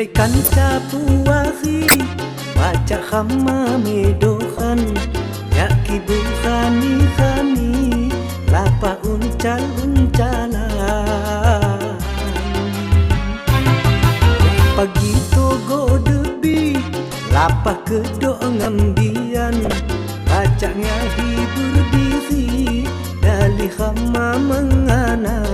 bagaikan capuahi baca khama medohan ya kibuhani khani lapa uncal-uncalan pagi togo debi lapa kedok ngambian bacanya hibur diri dari khama menganan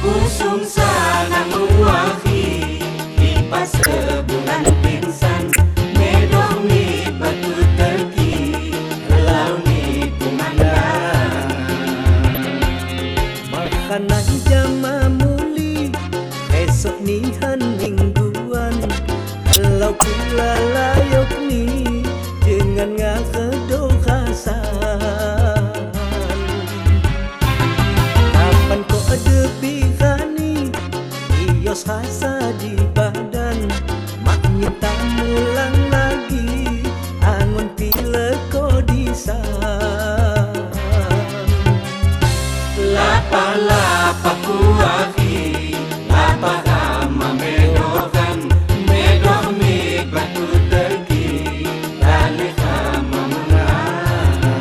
usung sana muahi kipas sebulan pingsan medoh ni batu terki kalau ni kumandang makanan jama muli esok ni mingguan kalau pula layok ni dengan ngakedo khasan kapan kau debi khani ios khasa di badan maknya tak mulang lagi angon pila kau disan lapa-lapa kuahi lapa hama medohan medoh ni batu terki dari hama mengalah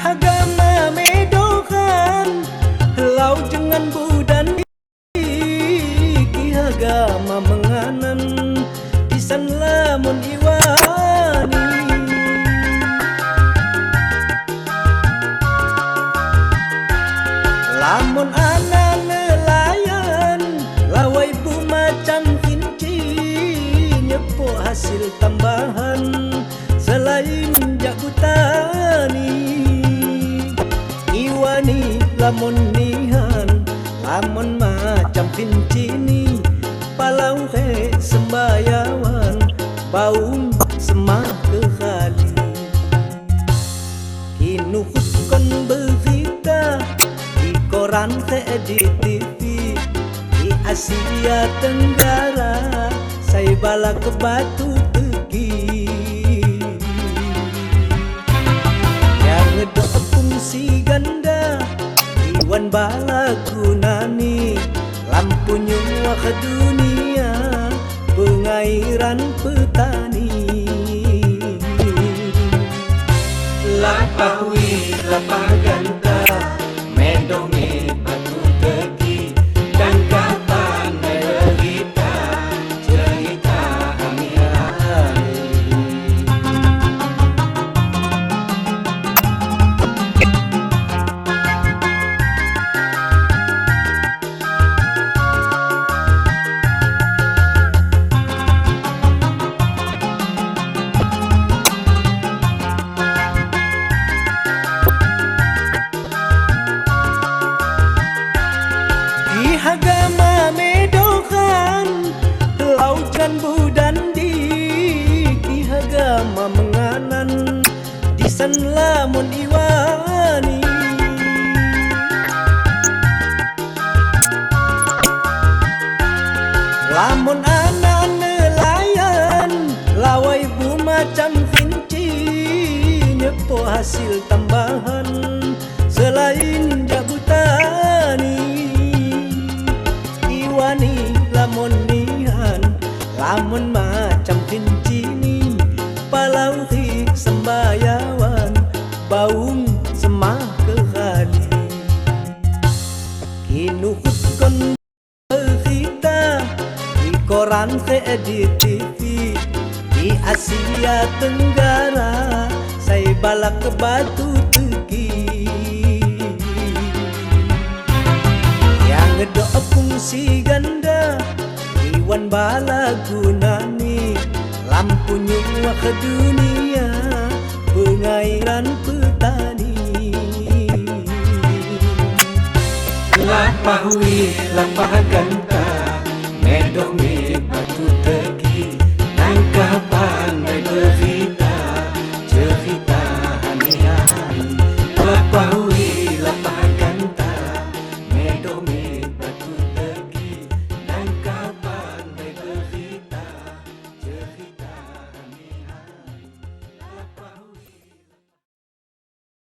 agama medohan lau jangan budan ki agama menganan pisan lamun iwani lamun anak nelayan lawai bu macam kinci nyepo hasil tambahan selain jakutani iwani lamun nihan lamun macam pincini palau he sembayawan baung semah kehali kinuhut kon berita di koran he di TV di Asia Tenggara saya bala ke batu tegi yang ngedok fungsi ganda iwan bala gunani lampu nyua ke dunia pengairan petani lapa hui lapa ganta medoh ni batu terki dan kapan cerita cerita hari-hari di agama medohan lautan budan di ki agama menganan disan lamun iwani lamun anak nelayan lawai bu macam kinci nyepo hasil tambahan selain jakutani iwani lamun nihan lamun macam kincini palau hi sembayawan baung semah kehali kinuhut kon berita di koran ke di TV di Asia Tenggara saya bala ke batu tegi yang ngedok fungsi ganda iwan bala gunani lampu nyua ke dunia pengairan petani lapa hui lapa ganta medoh ni batu terki dan kapan